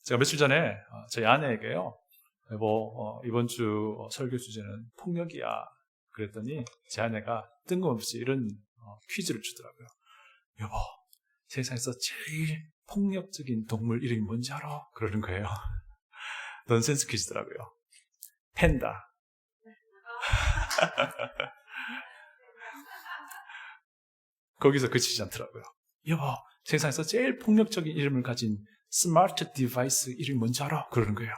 제가 며칠 전에 저희 아내에게요, 여보, 이번 주 설교 주제는 폭력이야. 그랬더니 제 아내가 뜬금없이 이런 퀴즈를 주더라고요. 여보, 세상에서 제일 폭력적인 동물 이름이 뭔지 알아? 그러는 거예요. 넌센스 퀴즈더라고요. 팬다. 거기서 그치지 않더라고요. 여보, 세상에서 제일 폭력적인 이름을 가진 스마트 디바이스 이름이 뭔지 알아? 그러는 거예요.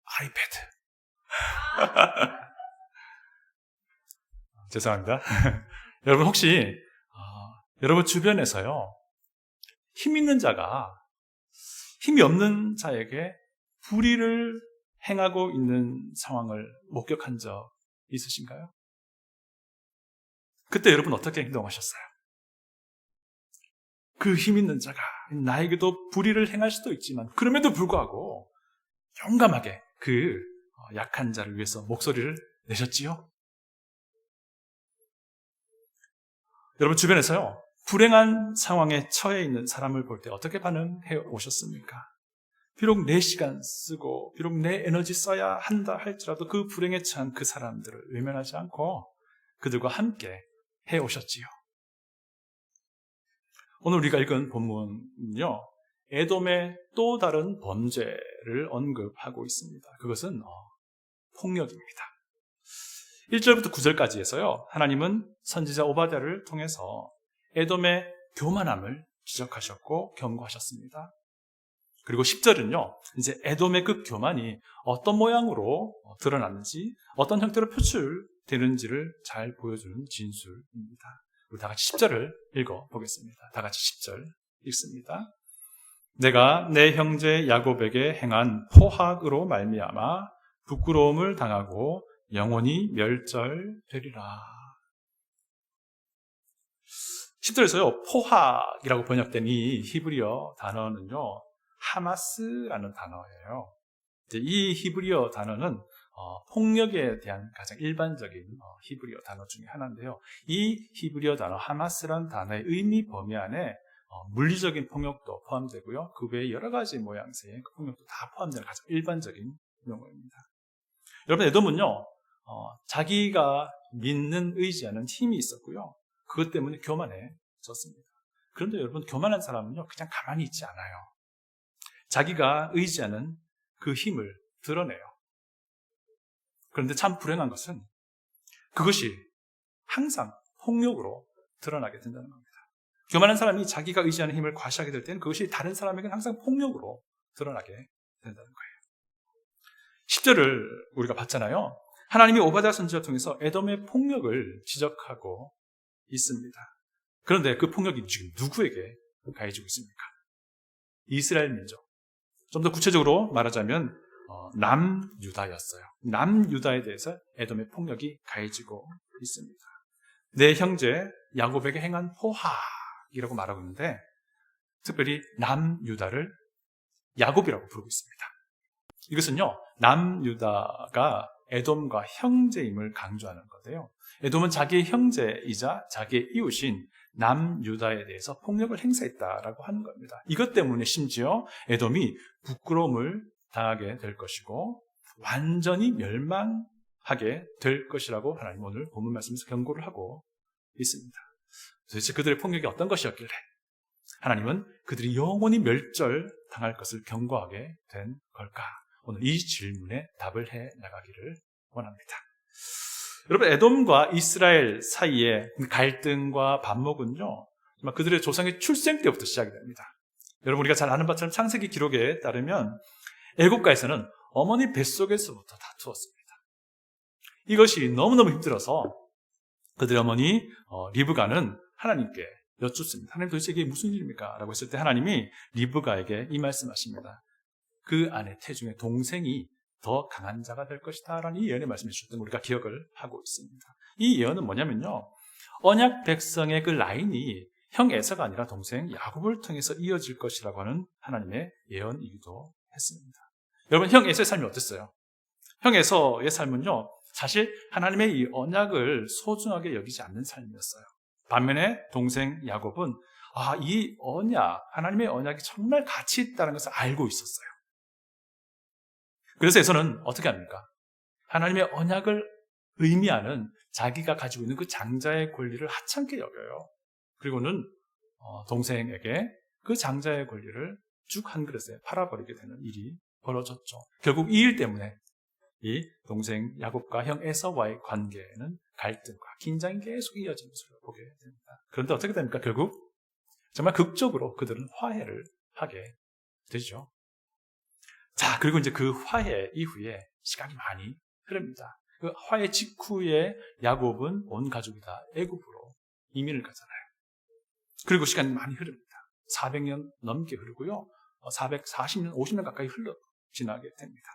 아이패드. 죄송합니다. 여러분 혹시 여러분 주변에서요, 힘 있는 자가 힘이 없는 자에게 불의를 행하고 있는 상황을 목격한 적 있으신가요? 그때 여러분 어떻게 행동하셨어요? 그 힘 있는 자가 나에게도 불의를 행할 수도 있지만 그럼에도 불구하고 용감하게 그 약한 자를 위해서 목소리를 내셨지요? 여러분 주변에서요, 불행한 상황에 처해 있는 사람을 볼 때 어떻게 반응해 오셨습니까? 비록 내 시간 쓰고 비록 내 에너지 써야 한다 할지라도 그 불행에 처한 그 사람들을 외면하지 않고 그들과 함께 해 오셨지요. 오늘 우리가 읽은 본문은요, 에돔의 또 다른 범죄를 언급하고 있습니다. 그것은 폭력입니다. 1절부터 9절까지 해서요, 하나님은 선지자 오바댜를 통해서 에돔의 교만함을 지적하셨고 경고하셨습니다. 그리고 10절은요, 이제 에돔의 그 교만이 어떤 모양으로 드러났는지, 어떤 형태로 표출되는지를 잘 보여주는 진술입니다. 우리 다 같이 10절을 읽어보겠습니다. 다 같이 10절 읽습니다. 내가 내 형제 야곱에게 행한 포학으로 말미암아 부끄러움을 당하고 영원히 멸절되리라. 10절에서요, 포학이라고 번역된 이 히브리어 단어는요, 하마스라는 단어예요. 이 히브리어 단어는 폭력에 대한 가장 일반적인 히브리어 단어 중에 하나인데요. 이 히브리어 단어 하마스라는 단어의 의미 범위 안에 물리적인 폭력도 포함되고요, 그 외에 여러 가지 모양새의 폭력도 다 포함되는 가장 일반적인 용어입니다. 여러분, 에돔은요, 자기가 믿는 의지하는 힘이 있었고요, 그것 때문에 교만해졌습니다. 그런데 여러분, 교만한 사람은요, 그냥 가만히 있지 않아요. 자기가 의지하는 그 힘을 드러내요. 그런데 참 불행한 것은 그것이 항상 폭력으로 드러나게 된다는 겁니다. 교만한 사람이 자기가 의지하는 힘을 과시하게 될 때는 그것이 다른 사람에게는 항상 폭력으로 드러나게 된다는 거예요. 10절을 우리가 봤잖아요. 하나님이 오바댜 선지자를 통해서 에돔의 폭력을 지적하고 있습니다. 그런데 그 폭력이 지금 누구에게 가해지고 있습니까? 이스라엘 민족. 좀 더 구체적으로 말하자면 남유다였어요. 남유다에 대해서 에돔의 폭력이 가해지고 있습니다. 내 형제 야곱에게 행한 포학이라고 말하고 있는데, 특별히 남유다를 야곱이라고 부르고 있습니다. 이것은요, 남유다가 에돔과 형제임을 강조하는 건데요, 에돔은 자기의 형제이자 자기의 이웃인 남유다에 대해서 폭력을 행사했다라고 하는 겁니다. 이것 때문에 심지어 에돔이 부끄러움을 당하게 될 것이고 완전히 멸망하게 될 것이라고 하나님 오늘 본문 말씀에서 경고를 하고 있습니다. 도대체 그들의 폭력이 어떤 것이었길래 하나님은 그들이 영원히 멸절당할 것을 경고하게 된 걸까? 오늘 이 질문에 답을 해 나가기를 원합니다. 여러분, 에돔과 이스라엘 사이의 갈등과 반목은요, 그들의 조상의 출생 때부터 시작이 됩니다. 여러분, 우리가 잘 아는 바처럼 창세기 기록에 따르면 애국가에서는 어머니 뱃속에서부터 다투었습니다. 이것이 너무너무 힘들어서 그들의 어머니 리브가는 하나님께 여쭙습니다. 하나님, 도대체 이게 무슨 일입니까? 라고 했을 때 하나님이 리브가에게 이 말씀하십니다. 그 안에 태중의 동생이 더 강한 자가 될 것이다 라는 이 예언의 말씀을 주셨던 우리가 기억을 하고 있습니다. 이 예언은 뭐냐면요, 언약 백성의 그 라인이 형 에서가 아니라 동생 야곱을 통해서 이어질 것이라고 하는 하나님의 예언이기도 했습니다. 여러분, 형 에서의 삶이 어땠어요? 형 에서의 삶은요, 사실 하나님의 이 언약을 소중하게 여기지 않는 삶이었어요. 반면에 동생 야곱은 이 언약, 하나님의 언약이 정말 가치 있다는 것을 알고 있었어요. 그래서 에서는 어떻게 합니까? 하나님의 언약을 의미하는 자기가 가지고 있는 그 장자의 권리를 하찮게 여겨요. 그리고는 동생에게 그 장자의 권리를 쭉 한 그릇에 팔아버리게 되는 일이 벌어졌죠. 결국 이 일 때문에 이 동생 야곱과 형 에서와의 관계에는 갈등과 긴장이 계속 이어진 것을 보게 됩니다. 그런데 어떻게 됩니까? 결국 정말 극적으로 그들은 화해를 하게 되죠. 자, 그리고 이제 그 화해 이후에 시간이 많이 흐릅니다. 그 화해 직후에 야곱은 온 가족이 다 애굽으로 이민을 가잖아요. 그리고 시간이 많이 흐릅니다. 400년 넘게 흐르고요. 440년, 50년 가까이 지나게 됩니다.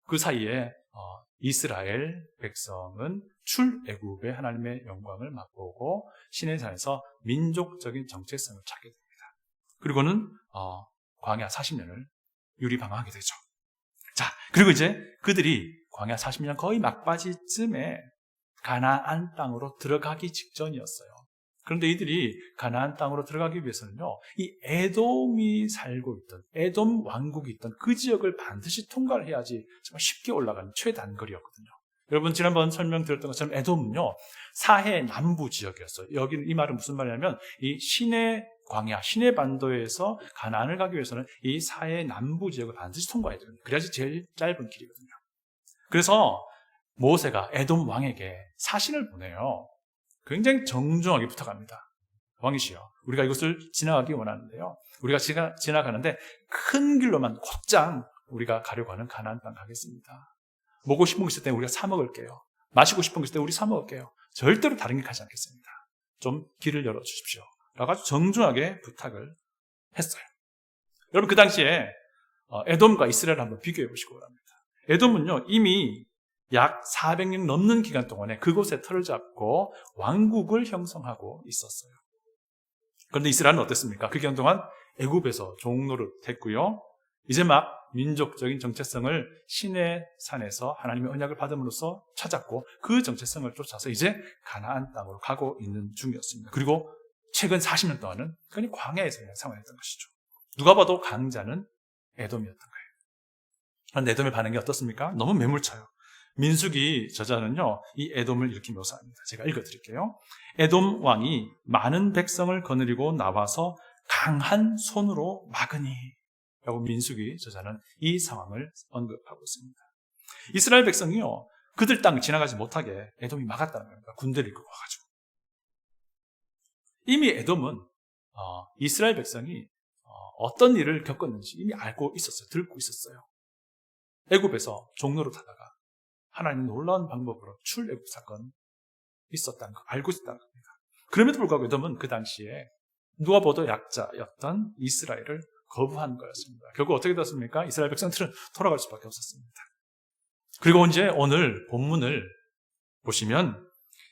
그 사이에 이스라엘 백성은 출애굽의 하나님의 영광을 맛보고 시내산에서 민족적인 정체성을 찾게 됩니다. 그리고는 광야 40년을 유리방황하게 되죠. 자, 그리고 이제 그들이 광야 40년 거의 막바지쯤에 가나안 땅으로 들어가기 직전이었어요. 그런데 이들이 가나안 땅으로 들어가기 위해서는요, 이 에돔이 살고 있던, 에돔 왕국이 있던 그 지역을 반드시 통과를 해야지 정말 쉽게 올라가는 최단거리였거든요. 여러분, 지난번 설명드렸던 것처럼 에돔은요, 사해 남부 지역이었어요. 여기는 이 말은 무슨 말이냐면, 이 시내 광야, 시내 반도에서 가나안을 가기 위해서는 이 사해 남부 지역을 반드시 통과해야 됩니다. 그래야지 제일 짧은 길이거든요. 그래서 모세가 에돔 왕에게 사신을 보내요. 굉장히 정중하게 부탁합니다. 왕이시여, 우리가 이곳을 지나가기 원하는데요. 우리가 지나가는데 큰 길로만 곧장 우리가 가려고 하는 가나안 땅 가겠습니다. 먹고 싶은 거 있을 때 우리가 사 먹을게요. 마시고 싶은 거 있을 때 우리 사 먹을게요. 절대로 다른 길 가지 않겠습니다. 좀 길을 열어주십시오. 라고 아주 정중하게 부탁을 했어요. 여러분, 그 당시에 에돔과 이스라엘을 한번 비교해 보시기 바랍니다. 에돔은요, 이미 약 400년 넘는 기간 동안에 그곳에 터를 잡고 왕국을 형성하고 있었어요. 그런데 이스라엘은 어땠습니까? 그 기간 동안 애굽에서 종노릇 했고요. 이제 막 민족적인 정체성을 시내 산에서 하나님의 언약을 받음으로써 찾았고 그 정체성을 쫓아서 이제 가나안 땅으로 가고 있는 중이었습니다. 그리고 최근 40년 동안은 그냥 광야에서 그냥 생활했던 것이죠. 누가 봐도 강자는 에돔이었던 거예요. 그런데 에돔의 반응이 어떻습니까? 너무 매몰차요. 민수기 저자는요, 이 에돔을 이렇게 묘사합니다. 제가 읽어드릴게요. 에돔 왕이 많은 백성을 거느리고 나와서 강한 손으로 막으니 라고 민수기 저자는 이 상황을 언급하고 있습니다. 이스라엘 백성이요, 그들 땅을 지나가지 못하게 에돔이 막았다는 겁니다. 군대를 이끌고 와가지고. 이미 에돔은 이스라엘 백성이 어떤 일을 겪었는지 이미 알고 있었어요. 듣고 있었어요. 애굽에서 종로로 타다가 하나님의 놀라운 방법으로 출애굽 사건이 있었다는 거 알고 있었다는 겁니다. 그럼에도 불구하고 에돔은 그 당시에 누가 봐도 약자였던 이스라엘을 거부한 거였습니다. 결국 어떻게 됐습니까? 이스라엘 백성들은 돌아갈 수밖에 없었습니다. 그리고 이제 오늘 본문을 보시면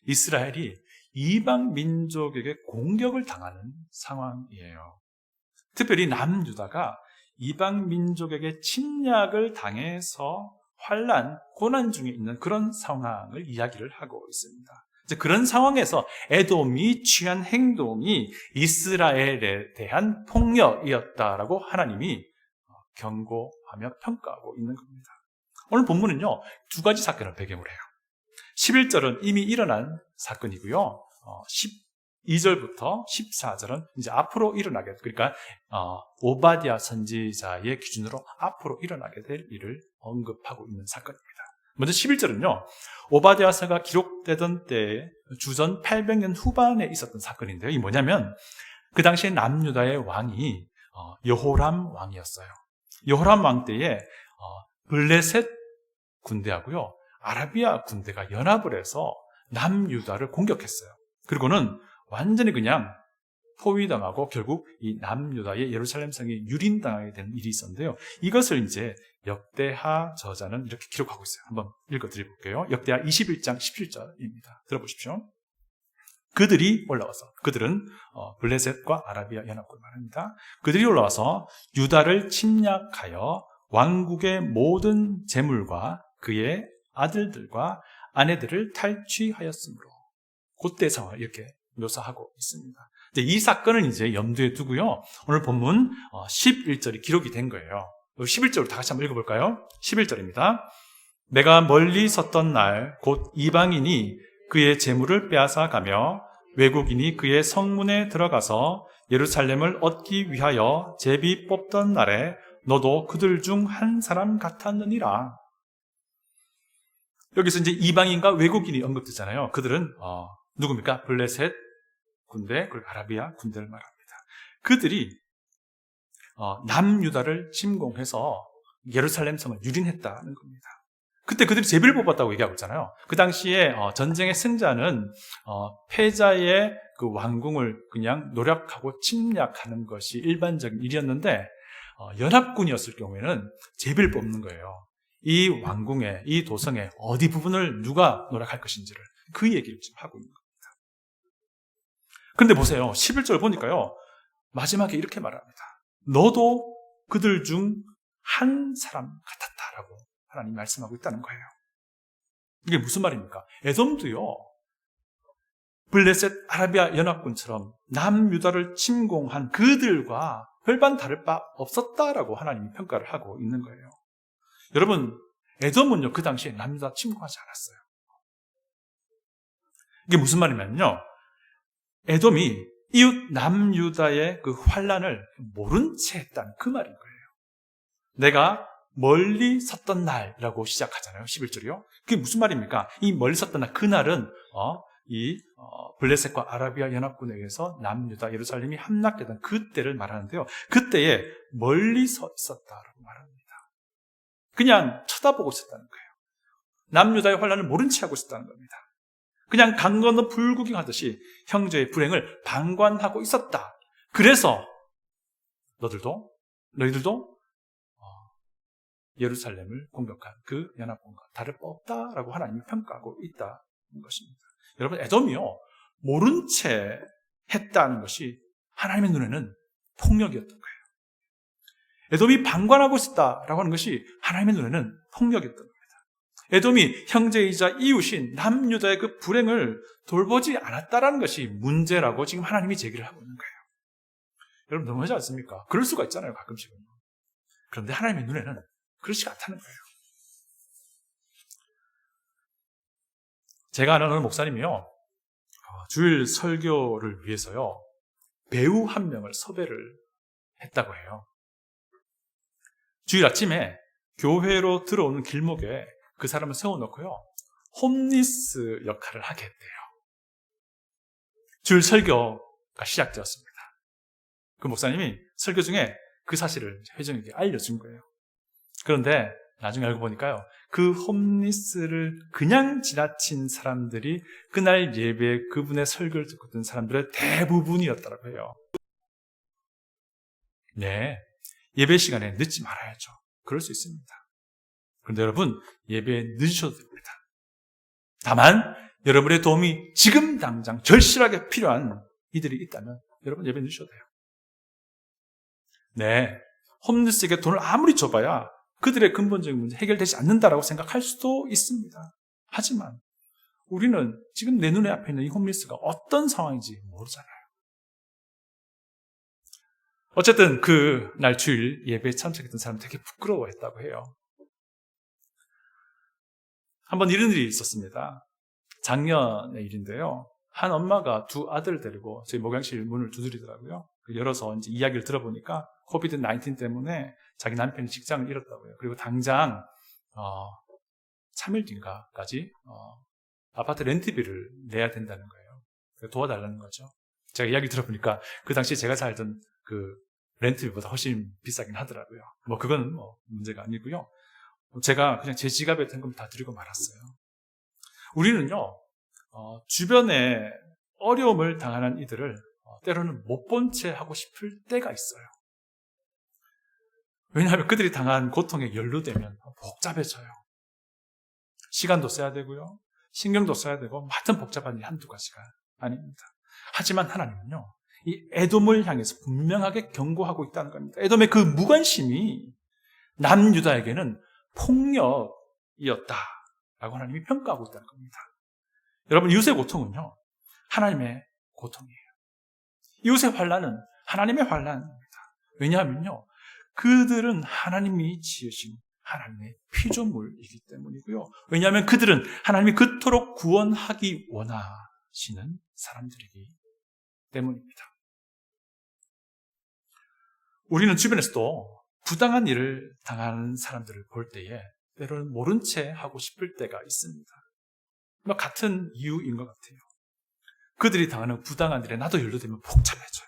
이스라엘이 이방 민족에게 공격을 당하는 상황이에요. 특별히 남유다가 이방 민족에게 침략을 당해서 환난, 고난 중에 있는 그런 상황을 이야기를 하고 있습니다. 이제 그런 상황에서 에돔이 취한 행동이 이스라엘에 대한 폭력이었다라고 하나님이 경고하며 평가하고 있는 겁니다. 오늘 본문은요, 두 가지 사건을 배경으로 해요. 11절은 이미 일어난 사건이고요. 12절부터 14절은 이제 앞으로 일어나게, 그러니까 오바댜 선지자의 기준으로 앞으로 일어나게 될 일을 언급하고 있는 사건입니다. 먼저 11절은요, 오바댜서가 기록되던 때에 주전 800년 후반에 있었던 사건인데요. 이게 뭐냐면 그 당시에 남유다의 왕이 여호람 왕이었어요. 여호람 왕 때에 블레셋 군대하고요, 아라비아 군대가 연합을 해서 남유다를 공격했어요. 그리고는 완전히 그냥 포위당하고 결국 이 남유다의 예루살렘 성이 유린당하게 되는 일이 있었는데요. 이것을 이제 역대하 저자는 이렇게 기록하고 있어요. 한번 읽어드려볼게요. 역대하 21장 17절입니다. 들어보십시오. 그들이 올라와서, 그들은 블레셋과 아라비아 연합군을 말합니다. 그들이 올라와서 유다를 침략하여 왕국의 모든 재물과 그의 아들들과 아내들을 탈취하였으므로, 그때 상황을 이렇게 묘사하고 있습니다. 이 사건은 이제 염두에 두고요. 오늘 본문 11절이 기록이 된 거예요. 11절로 다 같이 한번 읽어볼까요? 11절입니다. 내가 멀리 섰던 날 곧 이방인이 그의 재물을 빼앗아 가며 외국인이 그의 성문에 들어가서 예루살렘을 얻기 위하여 제비 뽑던 날에 너도 그들 중 한 사람 같았느니라. 여기서 이제 이방인과 외국인이 언급되잖아요. 그들은 누굽니까? 블레셋 군대 그리고 아라비아 군대를 말합니다. 그들이 남유다를 침공해서 예루살렘 성을 유린했다는 겁니다. 그때 그들이 제비를 뽑았다고 얘기하고 있잖아요. 그 당시에 전쟁의 승자는 패자의 그 왕궁을 그냥 노력하고 침략하는 것이 일반적인 일이었는데 연합군이었을 경우에는 제비를 뽑는 거예요. 이 왕궁의, 이 도성의 어디 부분을 누가 노력할 것인지를 그 얘기를 지금 하고 있는 겁니다. 그런데 보세요. 11절 보니까요. 마지막에 이렇게 말합니다. 너도 그들 중 한 사람 같았다라고 하나님 말씀하고 있다는 거예요. 이게 무슨 말입니까? 에돔도요. 블레셋 아라비아 연합군처럼 남유다를 침공한 그들과 별반 다를 바 없었다라고 하나님이 평가를 하고 있는 거예요. 여러분, 에돔은요, 그 당시에 남유다 침공하지 않았어요. 이게 무슨 말이냐면요, 에돔이 이웃 남유다의 그 환란을 모른 채 했다는 그 말인 거예요. 내가 멀리 섰던 날이라고 시작하잖아요. 11절이요. 그게 무슨 말입니까? 이 멀리 섰던 날, 그날은 블레셋과 아라비아 연합군에 의해서 남유다 예루살렘이 함락되던 그때를 말하는데요. 그때에 멀리 서 있었다라고 말합니다. 그냥 쳐다보고 있었다는 거예요. 남유다의 환란을 모른 채 하고 있었다는 겁니다. 그냥 강 건너 불구경하듯이 형제의 불행을 방관하고 있었다. 그래서 너희들도 예루살렘을 공격한 그 연합군과 다를 바 없다라고 하나님이 평가하고 있다는 것입니다. 여러분, 에돔이요, 모른 채 했다는 것이 하나님의 눈에는 폭력이었던 거예요. 에돔이 방관하고 있었다라고 하는 것이 하나님의 눈에는 폭력이었던 겁니다. 에돔이 형제이자 이웃인 남유다의 그 불행을 돌보지 않았다라는 것이 문제라고 지금 하나님이 제기를 하고 있는 거예요. 여러분, 너무하지 않습니까? 그럴 수가 있잖아요, 가끔씩은. 그런데 하나님의 눈에는 그렇지 않다는 거예요. 제가 아는 어느 목사님이요, 주일 설교를 위해서요, 배우 한 명을 섭외를 했다고 해요. 주일 아침에 교회로 들어오는 길목에 그 사람을 세워놓고요, 홈리스 역할을 하게 했대요. 주일 설교가 시작되었습니다. 그 목사님이 설교 중에 그 사실을 회중에게 알려준 거예요. 그런데 나중에 알고 보니까요, 그 홈리스를 그냥 지나친 사람들이 그날 예배에 그분의 설교를 듣고 있던 사람들의 대부분이었다고 해요. 네, 예배 시간에 늦지 말아야죠. 그럴 수 있습니다. 그런데 여러분, 예배에 늦으셔도 됩니다. 다만 여러분의 도움이 지금 당장 절실하게 필요한 이들이 있다면 여러분 예배 늦으셔도 돼요. 네, 홈리스에게 돈을 아무리 줘봐야 그들의 근본적인 문제 해결되지 않는다라고 생각할 수도 있습니다. 하지만 우리는 지금 내 눈에 앞에 있는 이 홈리스가 어떤 상황인지 모르잖아요. 어쨌든 그날 주일 예배에 참석했던 사람은 되게 부끄러워했다고 해요. 한번 이런 일이 있었습니다. 작년의 일인데요. 한 엄마가 두 아들을 데리고 저희 목양실 문을 두드리더라고요. 열어서 이제 이야기를 들어보니까 코비드-19 때문에 자기 남편이 직장을 잃었다고요. 그리고 당장 3일 뒤인가까지 아파트 렌트비를 내야 된다는 거예요. 도와달라는 거죠. 제가 이야기 들어보니까 그 당시에 제가 살던 그 렌트비보다 훨씬 비싸긴 하더라고요. 그건 문제가 아니고요. 제가 그냥 제 지갑에 든 건 다 드리고 말았어요. 우리는요, 주변에 어려움을 당하는 이들을 때로는 못 본 채 하고 싶을 때가 있어요. 왜냐하면 그들이 당한 고통에 연루되면 복잡해져요. 시간도 써야 되고요, 신경도 써야 되고, 하여튼 복잡한 일 한두 가지가 아닙니다. 하지만 하나님은요, 이 에돔을 향해서 분명하게 경고하고 있다는 겁니다. 에돔의 그 무관심이 남유다에게는 폭력이었다라고 하나님이 평가하고 있다는 겁니다. 여러분, 이웃의 고통은요, 하나님의 고통이에요. 이웃의 환난은 하나님의 환난입니다. 왜냐하면요, 그들은 하나님이 지으신 하나님의 피조물이기 때문이고요. 왜냐하면 그들은 하나님이 그토록 구원하기 원하시는 사람들이기 때문입니다. 우리는 주변에서도 부당한 일을 당하는 사람들을 볼 때에 때로는 모른 채 하고 싶을 때가 있습니다. 같은 이유인 것 같아요. 그들이 당하는 부당한 일에 나도 연루되면 복잡해져요.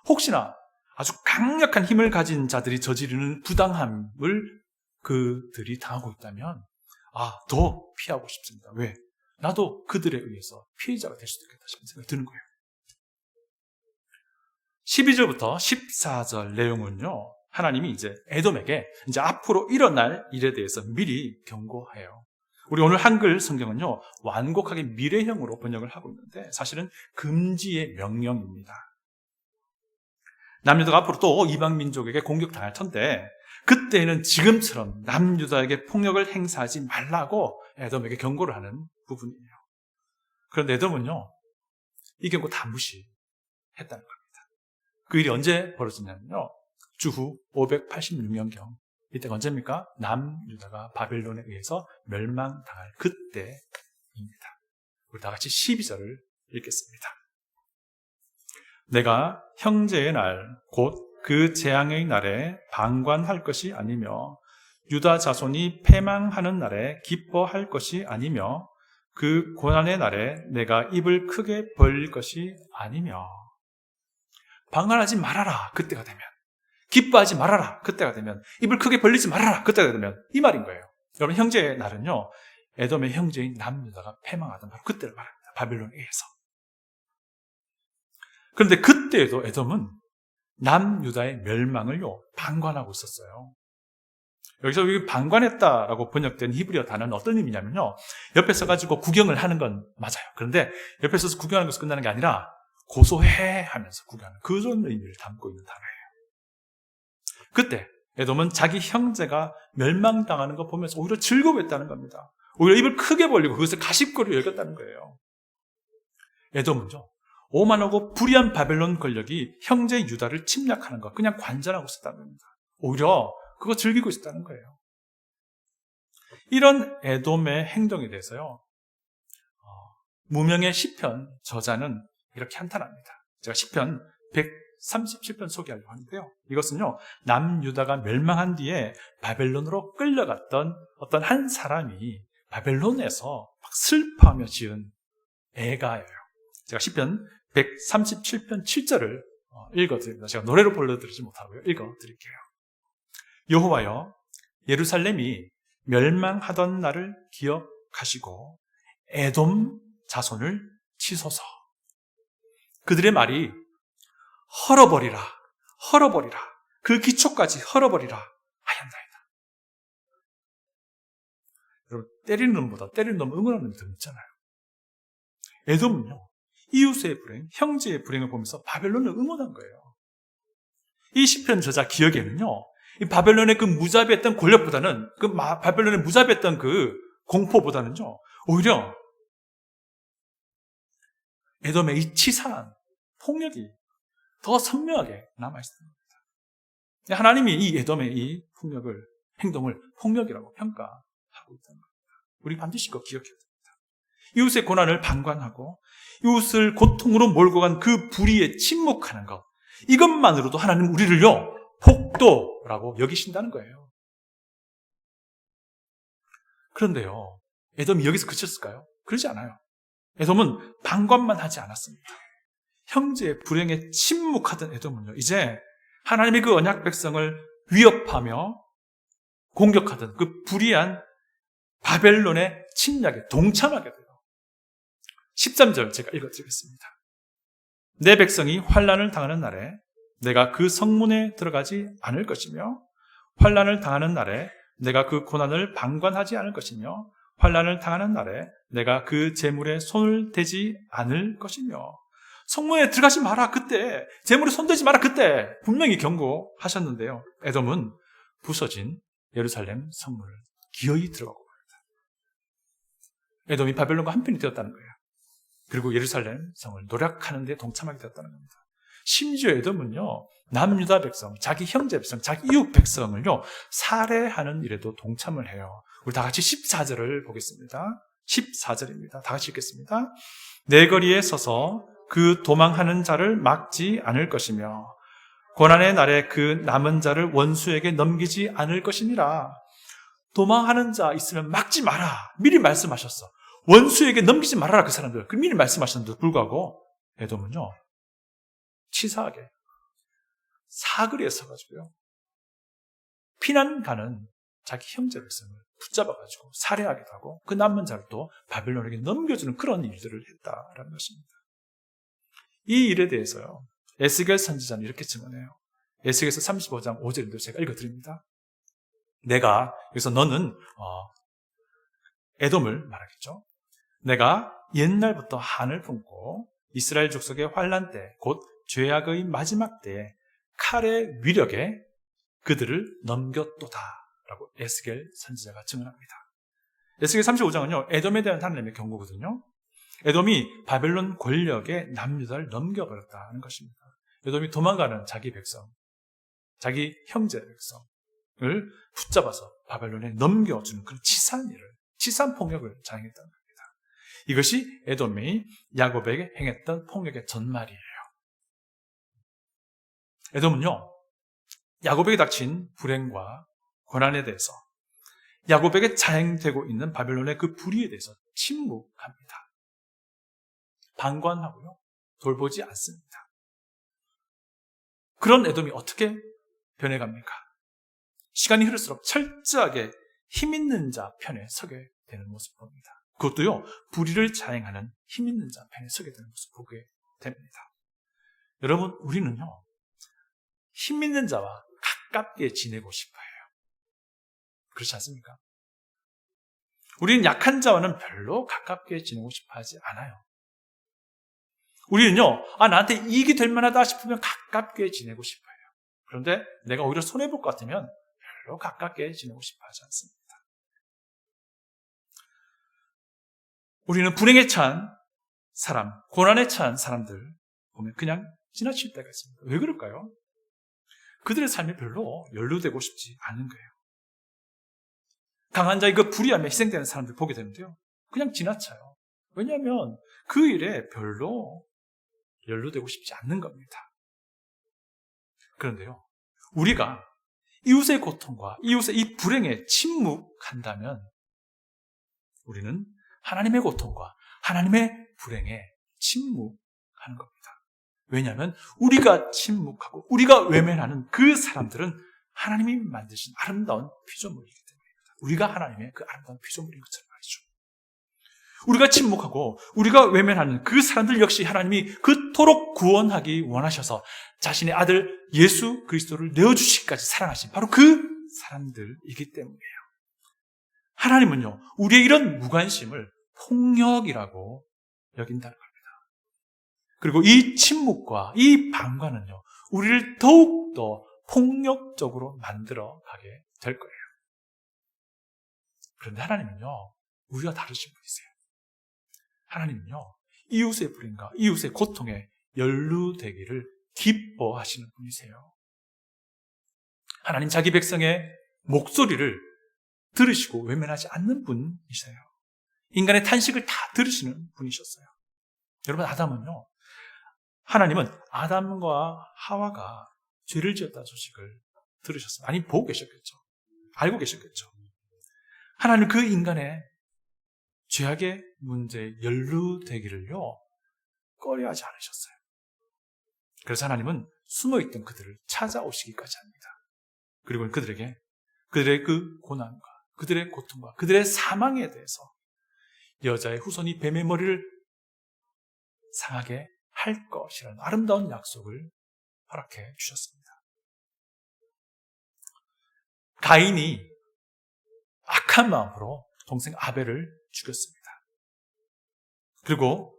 혹시나 아주 강력한 힘을 가진 자들이 저지르는 부당함을 그들이 당하고 있다면 더 피하고 싶습니다. 왜? 나도 그들에 의해서 피해자가 될 수도 있겠다 싶은 생각이 드는 거예요. 12절부터 14절 내용은요, 하나님이 이제 에돔에게 이제 앞으로 일어날 일에 대해서 미리 경고해요. 우리 오늘 한글 성경은요, 완곡하게 미래형으로 번역을 하고 있는데 사실은 금지의 명령입니다. 남유다가 앞으로 또 이방 민족에게 공격당할 텐데 그때는 지금처럼 남유다에게 폭력을 행사하지 말라고 에돔에게 경고를 하는 부분이에요. 그런데 에돔은요, 이 경고 다 무시했다는 겁니다. 그 일이 언제 벌어지냐면요, 주후 586년경. 이때가 언제입니까? 남유다가 바벨론에 의해서 멸망당할 그때입니다. 우리 다 같이 12절을 읽겠습니다. 내가 형제의 날, 곧 그 재앙의 날에 방관할 것이 아니며 유다 자손이 패망하는 날에 기뻐할 것이 아니며 그 고난의 날에 내가 입을 크게 벌릴 것이 아니며. 방관하지 말아라, 그때가 되면. 기뻐하지 말아라, 그때가 되면. 입을 크게 벌리지 말아라, 그때가 되면. 이 말인 거예요. 여러분, 형제의 날은요, 에돔의 형제인 남유다가 패망하던 바로 그때를 말합니다. 바벨론에 의해서. 그런데 그때에도 에돔은 남유다의 멸망을요, 방관하고 있었어요. 여기서 방관했다라고 번역된 히브리어 단어는 어떤 의미냐면요, 옆에 서가지고 구경을 하는 건 맞아요. 그런데 옆에 서서 구경하는 것에서 끝나는 게 아니라 고소해 하면서 구경하는 그런 의미를 담고 있는 단어예요. 그때 에돔은 자기 형제가 멸망당하는 거 보면서 오히려 즐거워했다는 겁니다. 오히려 입을 크게 벌리고 그것을 가십거리로 여겼다는 거예요. 에돔은요, 오만하고 불의한 바벨론 권력이 형제 유다를 침략하는 거 그냥 관전하고 있었다는 겁니다. 오히려 그거 즐기고 있었다는 거예요. 이런 에돔의 행동에 대해서요, 무명의 시편 저자는 이렇게 한탄합니다. 제가 시편 137편 소개하려고 하는데요, 이것은요, 남유다가 멸망한 뒤에 바벨론으로 끌려갔던 어떤 한 사람이 바벨론에서 막 슬퍼하며 지은 애가예요. 제가 시편 137편 7절을 읽어드립니다. 제가 노래로 불러드리지 못하고요, 읽어드릴게요. 여호와여, 예루살렘이 멸망하던 날을 기억하시고 에돔 자손을 치소서. 그들의 말이 헐어버리라, 헐어버리라, 그 기초까지 헐어버리라 하였나이다. 여러분, 때리는 놈보다 때리는 놈 응원하는 놈이 더 있잖아요. 에돔은요, 이웃의 불행, 형제의 불행을 보면서 바벨론을 응원한 거예요. 이 시편 저자 기억에는요, 이 바벨론의 그 무자비했던 권력보다는, 바벨론의 무자비했던 그 공포보다는요, 오히려 에돔의 이 치사한 폭력이 더 선명하게 남아있습니다. 하나님이 이 에돔의 이 행동을 폭력이라고 평가하고 있다는 겁니다. 우리 반드시 그거 기억해야 됩니다. 이웃의 고난을 방관하고 이웃을 고통으로 몰고 간 그 불의에 침묵하는 것, 이것만으로도 하나님 우리를요, 복도라고 여기신다는 거예요. 그런데요, 에돔이 여기서 그쳤을까요? 그러지 않아요. 에돔은 방관만 하지 않았습니다. 형제의 불행에 침묵하던 에돔은요, 이제 하나님의 그 언약 백성을 위협하며 공격하던 그 불의한 바벨론의 침략에 동참하게 돼요. 13절 제가 읽어드리겠습니다. 내 백성이 환난을 당하는 날에 내가 그 성문에 들어가지 않을 것이며 환난을 당하는 날에 내가 그 고난을 방관하지 않을 것이며 환난을 당하는 날에 내가 그 재물에 손을 대지 않을 것이며. 성문에 들어가지 마라, 그때. 재물에 손대지 마라, 그때. 분명히 경고하셨는데요, 에돔은 부서진 예루살렘 성문을 기어이 들어가고 맙니다. 에돔이 바벨론과 한편이 되었다는 거예요. 그리고 예루살렘 성을 노략하는 데 동참하게 되었다는 겁니다. 심지어 에돔은요, 남유다 백성, 자기 형제 백성, 자기 이웃 백성을요, 살해하는 일에도 동참을 해요. 우리 다 같이 14절을 보겠습니다. 14절입니다. 다 같이 읽겠습니다. 내 거리에 서서 그 도망하는 자를 막지 않을 것이며 고난의 날에 그 남은 자를 원수에게 넘기지 않을 것이니라. 도망하는 자 있으면 막지 마라. 미리 말씀하셨어. 원수에게 넘기지 말아라, 그 사람들. 그 미리 말씀하셨는데도 불구하고 에돔은요, 치사하게 사거리에 서가지고요, 피난 가는 자기 형제 백성을 붙잡아가지고 살해하기도 하고 그 남은 자를 또 바벨론에게 넘겨주는 그런 일들을 했다라는 것입니다. 이 일에 대해서요, 에스겔 선지자는 이렇게 증언해요. 에스겔서 35장 5절인데 제가 읽어드립니다. 내가, 여기서 너는 에돔을 말하겠죠. 내가 옛날부터 한을 품고 이스라엘 족속의 환난 때, 곧 죄악의 마지막 때에 칼의 위력에 그들을 넘겼도다 라고 에스겔 선지자가 증언합니다. 에스겔 35장은요, 에돔에 대한 하나님의 경고거든요. 에돔이 바벨론 권력에 남유다를 넘겨버렸다는 것입니다. 에돔이 도망가는 자기 백성, 자기 형제 백성을 붙잡아서 바벨론에 넘겨주는 그런 치사한 일을, 치사한 폭력을 자행했다는 겁니다. 이것이 에돔이 야곱에게 행했던 폭력의 전말이에요. 에돔은요, 야곱에게 닥친 불행과 고난에 대해서, 야곱에게 자행되고 있는 바벨론의 그 불의에 대해서 침묵합니다. 방관하고요, 돌보지 않습니다. 그런 에돔이 어떻게 변해갑니까? 시간이 흐를수록 철저하게 힘있는 자 편에 서게 되는 모습을 봅니다. 그것도요, 불의를 자행하는 힘있는 자 편에 서게 되는 모습을 보게 됩니다. 여러분, 우리는요, 힘있는 자와 가깝게 지내고 싶어요. 그렇지 않습니까? 우리는 약한 자와는 별로 가깝게 지내고 싶어 하지 않아요. 우리는요, 나한테 이익이 될 만하다 싶으면 가깝게 지내고 싶어요. 그런데 내가 오히려 손해볼 것 같으면 별로 가깝게 지내고 싶어 하지 않습니다. 우리는 불행에 찬 사람, 고난에 찬 사람들 보면 그냥 지나칠 때가 있습니다. 왜 그럴까요? 그들의 삶이 별로 연루되고 싶지 않은 거예요. 강한 자의 그 불의함에 희생되는 사람들 보게 되는데요, 그냥 지나쳐요. 왜냐하면 그 일에 별로 연루되고 싶지 않는 겁니다. 그런데요, 우리가 이웃의 고통과 이웃의 이 불행에 침묵한다면 우리는 하나님의 고통과 하나님의 불행에 침묵하는 겁니다. 왜냐하면 우리가 침묵하고 우리가 외면하는 그 사람들은 하나님이 만드신 아름다운 피조물이기 때문입니다. 우리가 하나님의 그 아름다운 피조물인 것처럼 말이죠. 우리가 침묵하고 우리가 외면하는 그 사람들 역시 하나님이 그토록 구원하기 원하셔서 자신의 아들 예수 그리스도를 내어주시기까지 사랑하신 바로 그 사람들이기 때문이에요. 하나님은요, 우리의 이런 무관심을 폭력이라고 여긴다는 겁니다. 그리고 이 침묵과 이 방관은요, 우리를 더욱더 폭력적으로 만들어 가게 될 거예요. 그런데 하나님은요, 우리가 다르신 분이세요. 하나님은요, 이웃의 불행과 이웃의 고통에 연루되기를 기뻐하시는 분이세요. 하나님 자기 백성의 목소리를 들으시고 외면하지 않는 분이세요. 인간의 탄식을 다 들으시는 분이셨어요. 여러분, 아담은요, 하나님은 아담과 하와가 죄를 지었다는 소식을 들으셨어요. 아니, 보고 계셨겠죠. 알고 계셨겠죠. 하나님은 그 인간의 죄악의 문제에 연루되기를요, 꺼려하지 않으셨어요. 그래서 하나님은 숨어있던 그들을 찾아오시기까지 합니다. 그리고 그들에게 그들의 그 고난과 그들의 고통과 그들의 사망에 대해서 여자의 후손이 뱀의 머리를 상하게 할 것이라는 아름다운 약속을 허락해 주셨습니다. 가인이 악한 마음으로 동생 아벨을 죽였습니다. 그리고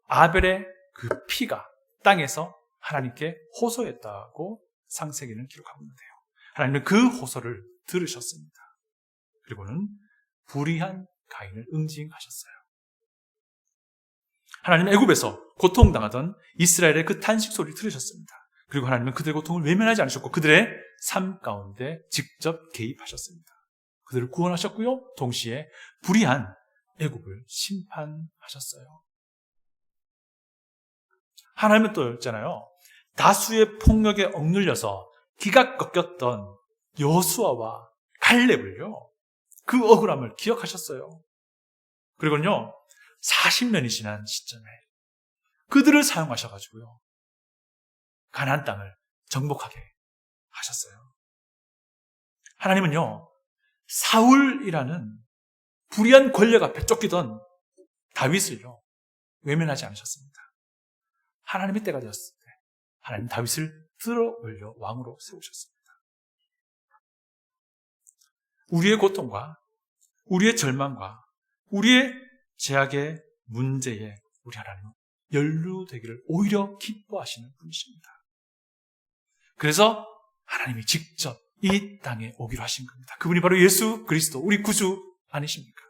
아벨의 그 피가 땅에서 하나님께 호소했다고 창세기는 기록하고 있는데요, 하나님은 그 호소를 들으셨습니다. 그리고는 불의한 가인을 응징하셨어요. 하나님은 애굽에서 고통당하던 이스라엘의 그 탄식 소리를 들으셨습니다. 그리고 하나님은 그들의 고통을 외면하지 않으셨고 그들의 삶 가운데 직접 개입하셨습니다. 그들을 구원하셨고요. 동시에 불의한 애굽을 심판하셨어요. 하나님은 또 있잖아요. 다수의 폭력에 억눌려서 기가 꺾였던 여호수아와 갈렙을요. 그 억울함을 기억하셨어요. 그리고는요. 40년이 지난 시점에 그들을 사용하셔가지고요. 가나안 땅을 정복하게 하셨어요. 하나님은요. 사울이라는 불의한 권력 앞에 쫓기던 다윗을요. 외면하지 않으셨습니다. 하나님의 때가 되었을 때 하나님 다윗을 들어 올려 왕으로 세우셨습니다. 우리의 고통과 우리의 절망과 우리의 제약의 문제에 우리 하나님은 연루되기를 오히려 기뻐하시는 분이십니다. 그래서 하나님이 직접 이 땅에 오기로 하신 겁니다. 그분이 바로 예수 그리스도, 우리 구주 아니십니까?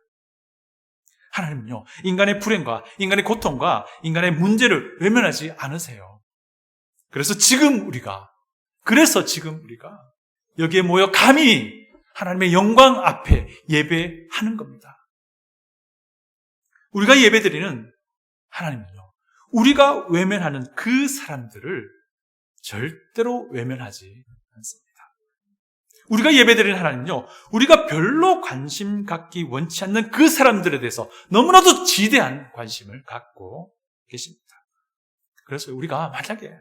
하나님은요, 인간의 불행과 인간의 고통과 인간의 문제를 외면하지 않으세요. 그래서 지금 우리가 여기에 모여 감히 하나님의 영광 앞에 예배하는 겁니다. 우리가 예배드리는 하나님은요, 우리가 외면하는 그 사람들을 절대로 외면하지 않습니다. 우리가 예배드리는 하나님은요, 우리가 별로 관심 갖기 원치 않는 그 사람들에 대해서 너무나도 지대한 관심을 갖고 계십니다. 그래서 우리가 만약에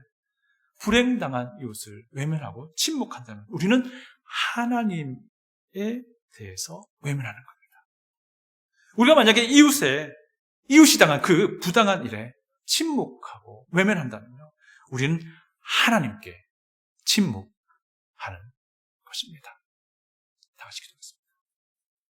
불행당한 이웃을 외면하고 침묵한다면 우리는 하나님에 대해서 외면하는 겁니다. 우리가 만약에 이웃이 당한 그 부당한 일에 침묵하고 외면한다면요, 우리는 하나님께 침묵하는 것입니다. 다 같이 기도하겠습니다.